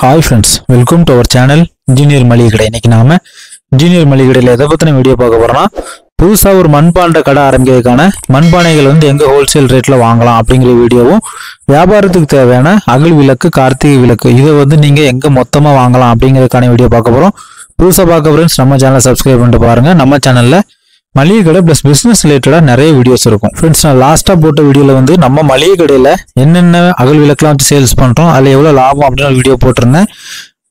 Hi friends, welcome to our channel Engineer Maligai கடை. இன்னைக்கு நாம இன்ஜினியர் மளிகை கடையில எதை பத்தின வீடியோ பார்க்க போறோம்னா புதுசா ஒரு மண்பாண்ட கடை ஆரம்பிக்கிறதுக்கான மண்பானைகள் எங்க ஹோல்சேல் ரேட்ல வாங்கலாம் அப்படிங்கிற வீடியோவும் வியாபாரத்துக்கு தேவையான அகல் விளக்கு கார்த்திகை விளக்கு இதை நீங்க எங்க மொத்தமா வாங்கலாம் அப்படிங்கிறதுக்கான வீடியோ பார்க்க போறோம். புதுசா பார்க்க ஃப்ரெண்ட்ஸ் நம்ம சேனலை சப்ஸ்கிரைப் பண்ணிட்டு பாருங்க. நம்ம சேனல்ல மளிகை கடை பிளஸ் பிசினஸ் ரிலேட்டடா நிறைய வீடியோஸ் இருக்கும். ஃப்ரெண்ட்ஸ் நான் லாஸ்டா போட்ட வீடியோல நம்ம மளிகை கடையில என்னென்ன அகல் விளக்குலாம் சேல்ஸ் பண்றோம் அதுல எவ்வளவு லாபம் அப்படின்னு வீடியோ போட்டிருந்தேன்.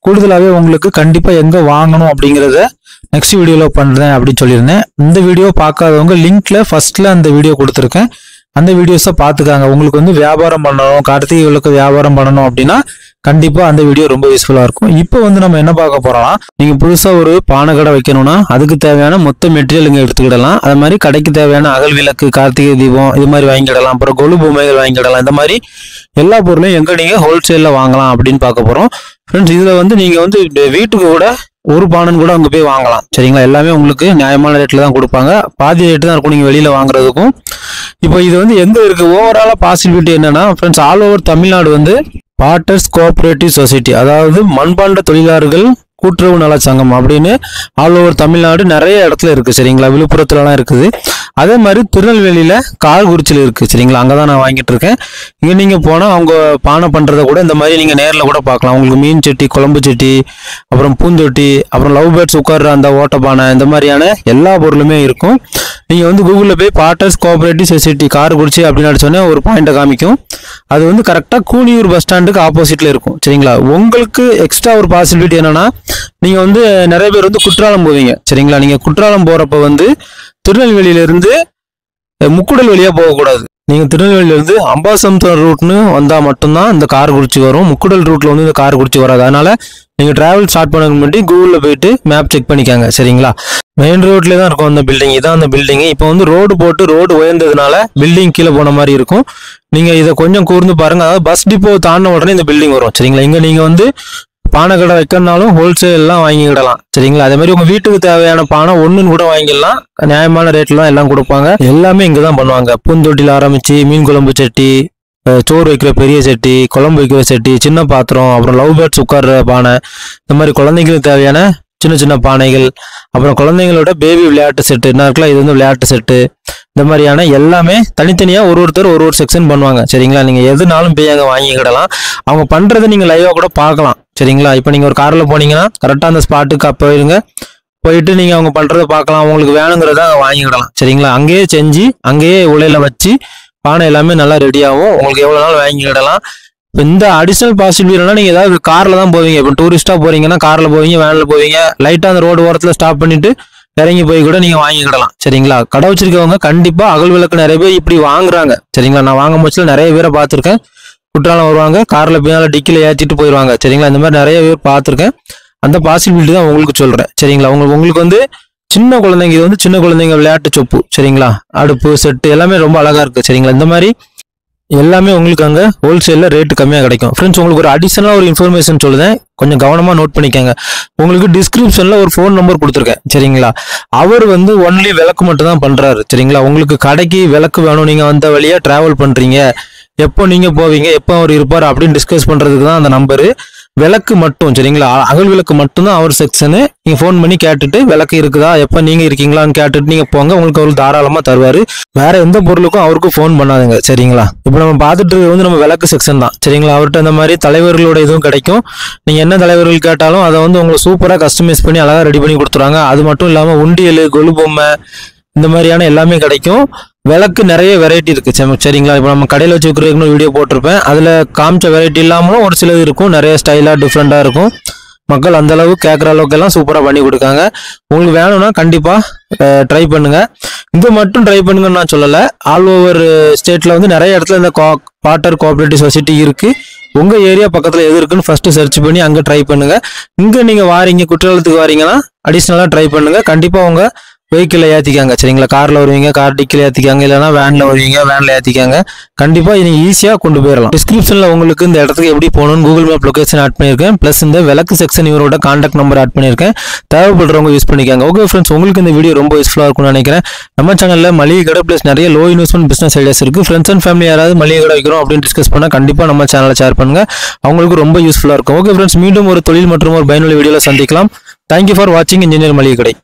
கூடுதலாகவே உங்களுக்கு கண்டிப்பா எங்க வாங்கணும் அப்படிங்கறத நெக்ஸ்ட் வீடியோல பண்றேன் அப்படின்னு சொல்லியிருந்தேன். இந்த வீடியோ பார்க்காதவங்க லிங்க்ல ஃபர்ஸ்ட்ல அந்த வீடியோ கொடுத்துருக்கேன். அந்த வீடியோஸை பார்த்துக்காங்க. உங்களுக்கு வியாபாரம் பண்ணணும், கார்த்திகை விளக்கு வியாபாரம் பண்ணணும் அப்படின்னா கண்டிப்பா அந்த வீடியோ ரொம்ப யூஸ்ஃபுல்லா இருக்கும். இப்போ நம்ம என்ன பார்க்க போறோம்னா, நீங்க புதுசா ஒரு பானை கடை வைக்கணும்னா அதுக்கு தேவையான மொத்த மெட்டீரியல் இங்க எடுத்துக்கிடலாம். அது மாதிரி கடைக்கு தேவையான அகல் விளக்கு, கார்த்திகை தீபம் இது மாதிரி வாங்கிடலாம். அப்புறம் கொலு பொம்மைகள் வாங்கிடலாம். இந்த மாதிரி எல்லா பொருளையும் எங்க நீங்க ஹோல்சேல்ல வாங்கலாம் அப்படின்னு பார்க்க போறோம். ஃப்ரெண்ட்ஸ் இதுல நீங்க வீட்டுக்கு கூட ஒரு பானன் கூட அங்க போய் வாங்கலாம். சரிங்களா? எல்லாமே உங்களுக்கு நியாயமான ரேட்ல தான் கொடுப்பாங்க. பாதி ரேட்டு தான் இருக்கும் நீங்க வெளியில வாங்குறதுக்கும். இப்போ இது எங்க இருக்கு ஓவராலா பாசிபிலிட்டி என்னன்னா friends, all over Tamil Nadu Porter's cooperative society, அதாவது மண்பாண்ட தொழிலாளர்கள் கூட்டுறவு நல சங்கம் அப்படின்னு ஆல் ஓவர் தமிழ்நாடு நிறைய இடத்துல இருக்கு. சரிங்களா? விழுப்புரத்துலலாம் இருக்குது. அதே மாதிரி திருநெல்வேலியில கார்குறிச்சியில் இருக்கு. சரிங்களா? அங்கதான் நான் வாங்கிட்டு இருக்கேன். இங்க நீங்க போனா அவங்க பானை பண்றதை கூட இந்த மாதிரி நீங்க நேரில் கூட பார்க்கலாம். உங்களுக்கு மீன் சட்டி, குழம்பு சட்டி, அப்புறம் பூந்தொட்டி, அப்புறம் லவ் பேர்ட்ஸ் உட்கார்ற அந்த ஓட்ட பானை, இந்த மாதிரியான எல்லா பொருளுமே இருக்கும். நீங்க கூகுள்ல போய் பாட்டர்ஸ் கோஆபரேட்டிவ் சொசைட்டி கார்குறிச்சி அப்படின்னு அடிச்சோன்னே ஒரு பாயிண்ட காமிக்கும். அது கரெக்டா கூனியூர் பஸ் ஸ்டாண்டுக்கு ஆப்போசிட்ல இருக்கும். சரிங்களா? உங்களுக்கு எக்ஸ்ட்ரா ஒரு பாசிபிலிட்டி என்னன்னா, நீங்க நிறைய பேர் குற்றாலம் போவீங்க. சரிங்களா? நீங்க குற்றாலம் போறப்ப திருநெல்வேலியில இருந்து முக்குடல் வழியா போகக்கூடாது. நீங்க திருநெல்வேலியில இருந்து அம்பாசமுத்திரம் ரூட்னு வந்தா மட்டும்தான் இந்த கார்குறிச்சி வரும். முக்குடல் ரூட்ல இந்த கார்குறிச்சி வராது. அதனால நீங்க டிராவல் ஸ்டார்ட் பண்ண முன்னாடி கூகுள்ல போயிட்டு மேப் செக் பண்ணிக்காங்க. சரிங்களா? மெயின் ரோட்ல தான் இருக்கும் அந்த பில்டிங். இதான் அந்த பில்டிங். இப்போ ரோடு போட்டு ரோடு உயர்ந்ததுனால பில்டிங் கீழே போன மாதிரி இருக்கும். நீங்க இதை கொஞ்சம் கூர்ந்து பாருங்க. அதாவது பஸ் டிப்போ தாண்டின உடனே இந்த பில்டிங் வரும். சரிங்களா? இங்க நீங்க பானை கடை வைக்கணும்னாலும் ஹோல்சேல் எல்லாம் வாங்கிக்கிடலாம். சரிங்களா? அதே மாதிரி உங்க வீட்டுக்கு தேவையான பானை ஒண்ணுன்னு கூட வாங்கிடலாம். நியாயமான ரேட்ல தான் எல்லாம் கொடுப்பாங்க. எல்லாமே இங்கதான் பண்ணுவாங்க. பூந்தொட்டில ஆரம்பிச்சு மீன் குழம்பு சட்டி, சோறு வைக்கிற பெரிய சட்டி, குழம்பு வைக்கிற சட்டி, சின்ன பாத்திரம், அப்புறம் லவ் பேர்ட்ஸ் உட்கார்ற பானை, இந்த மாதிரி குழந்தைங்களுக்கு தேவையான சின்ன சின்ன பானைகள், அப்புறம் குழந்தைங்களோட பேபி விளையாட்டு செட்டு என்ன இருக்கலாம், இது விளையாட்டு செட்டு, இந்த மாதிரியான எல்லாமே தனித்தனியா ஒருத்தர் ஒரு செக்ஷன் பண்ணுவாங்க. சரிங்களா? நீங்க எதுனாலும் போய் அங்க வாங்கிக்கிடலாம். அவங்க பண்றதை நீங்க லைவா கூட பார்க்கலாம். சரிங்களா? இப்போ நீங்க ஒரு கார்ல போனீங்கன்னா கரெக்டா அந்த ஸ்பாட்டுக்கு போயிருங்க. போயிட்டு நீங்க அவங்க பண்றதை பார்க்கலாம். உங்களுக்கு வேணுங்கிறத வாங்கிக்கிடலாம். சரிங்களா? அங்கேயே செஞ்சு அங்கேயே உலையில வச்சு பானை எல்லாமே நல்லா ரெடி ஆகும். உங்களுக்கு எவ்வளவு நாள் வாங்கிக்கிடலாம். இப்போ இந்த அடிஷனல் பாசிபிலிட்டினா நீங்க ஏதாவது கார்ல தான் போவீங்க. இப்போ டூரிஸ்டா போறீங்கன்னா கார்ல போவீங்க, வேன்ல போவீங்க. லைட்டா அந்த ரோடு ஓரத்துல ஸ்டாப் பண்ணிட்டு இறங்கி போய் கூட நீங்க வாங்கிக்கிடலாம். சரிங்களா? கடை வச்சிருக்கவங்க கண்டிப்பா அகல் விளக்கு நிறைய பேர் இப்படி வாங்குறாங்க. சரிங்களா? நான் வாங்கும் போச்சுல நிறைய பேரை பார்த்திருக்கேன். குற்றாலம் வருவாங்க, கார்ல பின்னால டிக்கில ஏற்றிட்டு போயிடுவாங்க. சரிங்களா? இந்த மாதிரி நிறைய பேர் பார்த்திருக்கேன். அந்த பாசிபிலிட்டி தான் உங்களுக்கு சொல்றேன். சரிங்களா? உங்களுக்கு சின்ன குழந்தைங்க, இது சின்ன குழந்தைங்க விளையாட்டு சொப்பு. சரிங்களா? அடுப்பு செட்டு எல்லாமே ரொம்ப அழகா இருக்கு. சரிங்களா? இந்த மாதிரி எல்லாமே உங்களுக்கு அங்க ஹோல்சேல்ல ரேட்டு கம்மியா கிடைக்கும். ஃப்ரெண்ட்ஸ் உங்களுக்கு ஒரு அடிஷனலா ஒரு இன்ஃபர்மேஷன் சொல்லுதேன், கொஞ்சம் கவனமா நோட் பண்ணிக்கங்க. உங்களுக்கு டிஸ்கிரிப்ஷன்ல ஒரு ஃபோன் நம்பர் கொடுத்துருக்கேன். சரிங்களா? அவர் ஒன்லி விளக்கு மட்டும் தான் பண்றாரு. சரிங்களா? உங்களுக்கு கடைக்கு விளக்கு வேணும், நீங்க அந்த வழியா டிராவல் பண்றீங்க, எப்போ நீங்க போவீங்க, எப்போ அவர் இருப்பார் அப்படின்னு டிஸ்கஸ் பண்றதுக்கு தான் அந்த நம்பரு. விளக்கு மட்டும். சரிங்களா? அகல் விளக்கு மட்டும்தான் அவர் செக்ஷனு. நீங்க ஃபோன் பண்ணி கேட்டுட்டு விளக்கு இருக்குதா, எப்ப நீங்க இருக்கீங்களான்னு கேட்டுட்டு நீங்க போங்க. உங்களுக்கு அவர் தாராளமா தருவாரு. வேற எந்த பொருளுக்கும் அவருக்கு ஃபோன் பண்ணாதுங்க. சரிங்களா? இப்போ நம்ம பார்த்துட்டு இருக்கிறது நம்ம விளக்கு செக்ஷன் தான். சரிங்களா? அவர்கிட்ட இந்த மாதிரி தலைவர்களோட இதுவும் கிடைக்கும். நீங்க என்ன தலைவர்கள் கேட்டாலும் அதை உங்களுக்கு சூப்பரா கஸ்டமைஸ் பண்ணி அழகா ரெடி பண்ணி கொடுத்துருவாங்க. அது மட்டும் இல்லாம உண்டியல், கொலு பொம்மை, இந்த மாதிரியான எல்லாமே கிடைக்கும். விளக்கு நிறைய வெரைட்டி இருக்கு. சரிங்களா? இப்போ நம்ம கடையில் வச்சு விற்கிறதுக்கு வீடியோ போட்டிருப்பேன். அதுல காமிச்ச வெரைட்டி இல்லாமலும் ஒரு சிலது இருக்கும். நிறைய ஸ்டைலா டிஃப்ரெண்டா இருக்கும். மக்கள் அந்த அளவுக்கு கேட்குற அளவுக்கு எல்லாம் சூப்பரா பண்ணி கொடுக்காங்க. உங்களுக்கு வேணும்னா கண்டிப்பா ட்ரை பண்ணுங்க. இது மட்டும் ட்ரை பண்ணுங்கன்னு நான் சொல்லல. ஆல் ஓவர் ஸ்டேட்ல நிறைய இடத்துல இந்த பாட்டர் கோஆபரேட்டிவ் சொசைட்டி இருக்கு. உங்க ஏரியா பக்கத்துல எது இருக்குன்னு ஃபர்ஸ்ட் சர்ச் பண்ணி அங்க ட்ரை பண்ணுங்க. இங்க நீங்க வாரீங்க, குற்றாலத்துக்கு வாரீங்கன்னா அடிஷனலா ட்ரை பண்ணுங்க. கண்டிப்பா உங்க வெஹிக்கிளில் ஏற்றிக்காங்க. சரிங்களா, காரில் வருவீங்க, கார் டிக்கில் ஏற்றிக்காங்க, இல்லைனா வேனில் வருவீங்க, வேனில் ஏற்றிக்காங்க. கண்டிப்பாக நீங்கள் ஈஸியாக கொண்டு போயிடலாம். டிஸ்கிரிப்ஷனில் உங்களுக்கு இந்த இடத்துக்கு எப்படி போகணும்னு கூகுள் மேப் லொகேஷன் ஆட் பண்ணியிருக்கேன். ப்ளஸ் இந்த விளக்கு செக்ஷன் இவரோட கான்டாக்ட் நம்பர் ஆட் பண்ணியிருக்கேன். தேவைப்படுறவங்க யூஸ் பண்ணிக்காங்க. ஓகே ஃப்ரெண்ட்ஸ், உங்களுக்கு இந்த வீடியோ ரொம்ப யூஸ்ஃபுல்லாக இருக்கும்னு நினைக்கிறேன். நம்ம சேனலில் மளிகை கடை ப்ளஸ் நிறைய லோ இன்வெஸ்ட்மெண்ட் பிஸ்னஸ் ஐடியாஸ் இருக்குது. ஃப்ரெண்ட்ஸ் அண்ட் ஃபேமிலி யாராவது மளிகை கடை வைக்கிறோம் அப்படின்னு டிஸ்கஸ் பண்ணால் கண்டிப்பாக நம்ம சேனலை ஷேர் பண்ணுங்கள். அவங்களுக்கு ரொம்ப யூஸ்ஃபுல்லாக இருக்கும். ஓகே ஃப்ரெண்ட்ஸ், மீண்டும் ஒரு தொழில் மற்றும் ஒரு பயனுள்ள வீடியோவில் சந்திக்கலாம். தேங்க்யூ ஃபார் வாட்சிங் இன்ஜினியர் மளிகை கடை.